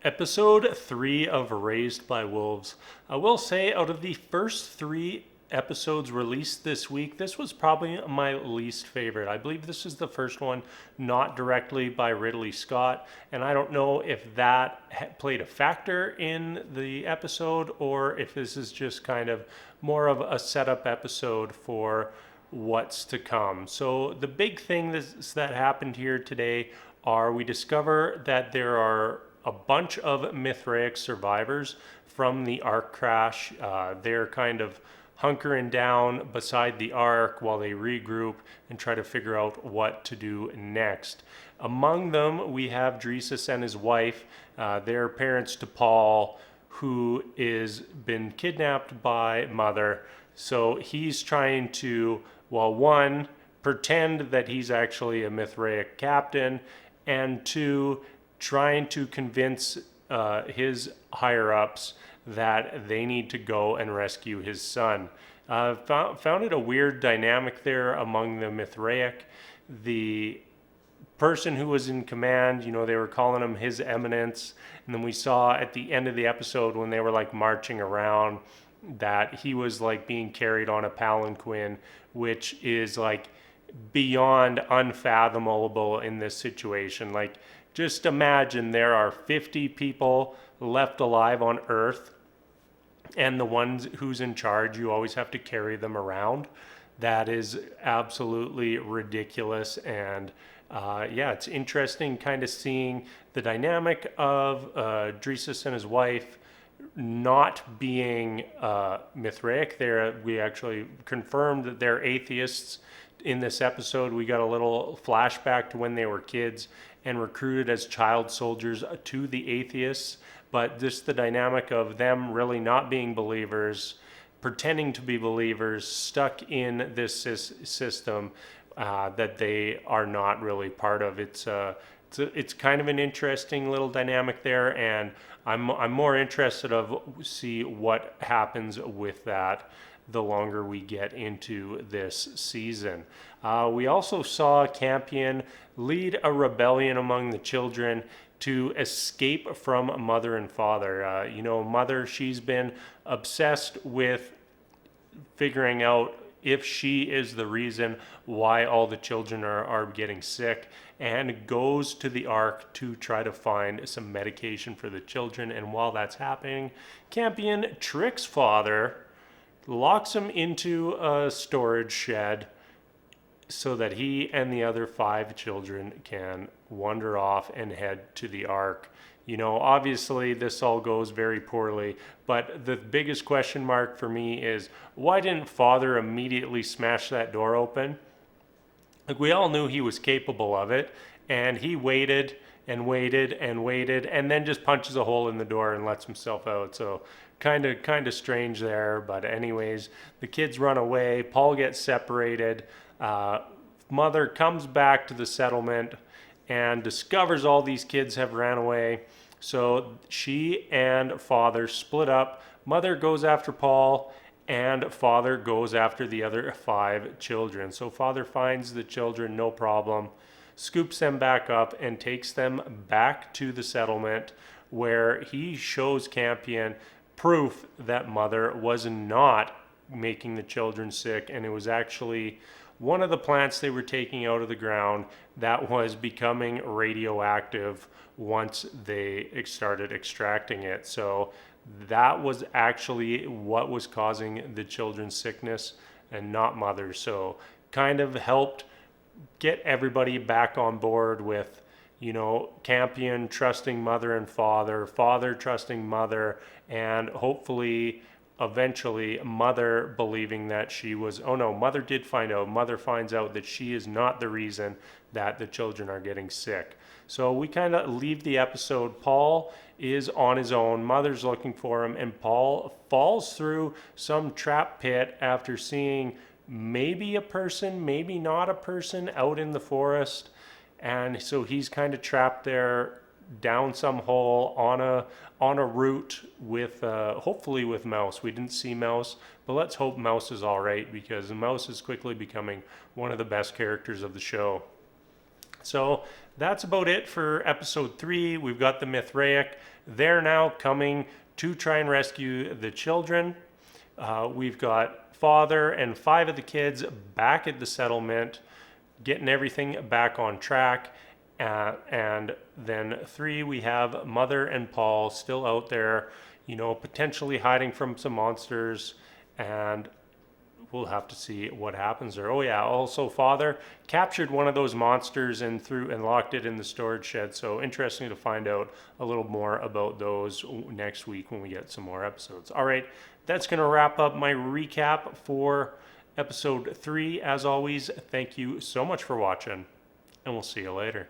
Episode 3 of Raised by Wolves. I will say, out of the first 3 episodes released this week, this was probably my least favorite. I believe this is the first one not directly by Ridley Scott, and I don't know if that played a factor in the episode or if this is just kind of more of a setup episode for what's to come. So the big thing that happened here today are we discover that there are a bunch of Mithraic survivors from the Ark crash. They're kind of hunkering down beside the Ark while they regroup and try to figure out what to do next. Among them, we have Dresus and his wife. They're parents to Paul, who is been kidnapped by Mother. So he's trying to, well, one, pretend that he's actually a Mithraic captain, and two, trying to convince his higher-ups that they need to go and rescue his son. Found it a weird dynamic there among the Mithraic. The person who was in command, they were calling him His Eminence, and then we saw at the end of the episode when they were like marching around that he was like being carried on a palanquin, which is like beyond unfathomable in this situation. Like, just imagine there are 50 people left alive on Earth, and the ones who's in charge, you always have to carry them around. That is absolutely ridiculous. And it's interesting kind of seeing the dynamic of Dresus and his wife not being Mithraic. We actually confirmed that they're atheists. In this episode, we got a little flashback to when they were kids and recruited as child soldiers to the Atheists. But just the dynamic of them really not being believers, pretending to be believers, stuck in this system that they are not really part of. It's kind of an interesting little dynamic there, and I'm more interested of see what happens with that the longer we get into this season. We also saw Campion lead a rebellion among the children to escape from Mother and Father. Mother, she's been obsessed with figuring out if she is the reason why all the children are getting sick, and goes to the Ark to try to find some medication for the children. And while that's happening, Campion tricks Father, locks him into a storage shed so that he and the other 5 children can wander off and head to the Ark. Obviously this all goes very poorly, but the biggest question mark for me is, why didn't Father immediately smash that door open? Like, we all knew he was capable of it, and he waited and waited and waited, and then just punches a hole in the door and lets himself out. So kind of strange there. But anyways, the kids run away. Paul gets separated. Mother comes back to the settlement and discovers all these kids have ran away. So she and Father split up. Mother goes after Paul, and Father goes after the other 5 children. So Father finds the children, no problem, scoops them back up and takes them back to the settlement, where he shows Campion proof that Mother was not making the children sick, and it was actually one of the plants they were taking out of the ground that was becoming radioactive once they started extracting it. So that was actually what was causing the children's sickness and not Mother. So kind of helped get everybody back on board with, Campion trusting Mother and Father, Father trusting Mother, and hopefully eventually Mother believing that she was, Mother did find out. Mother finds out that she is not the reason that the children are getting sick. So we kind of leave the episode. Paul is on his own. Mother's looking for him, and Paul falls through some trap pit after seeing maybe a person, maybe not a person out in the forest. And so he's kind of trapped there down some hole on a route with hopefully with Mouse. We didn't see Mouse, but let's hope Mouse is all right, because Mouse is quickly becoming one of the best characters of the show. So that's about it for episode 3. We've got the Mithraic. They're now coming to try and rescue the children. We've got father and 5 of the kids back at the settlement, getting everything back on track. And then 3, we have mother and Paul still out there, potentially hiding from some monsters, and we'll have to see what happens there. Oh yeah, also father captured one of those monsters and locked it in the storage shed. So interesting to find out a little more about those next week when we get some more episodes. All right, that's going to wrap up my recap for episode 3. As always, thank you so much for watching, and we'll see you later.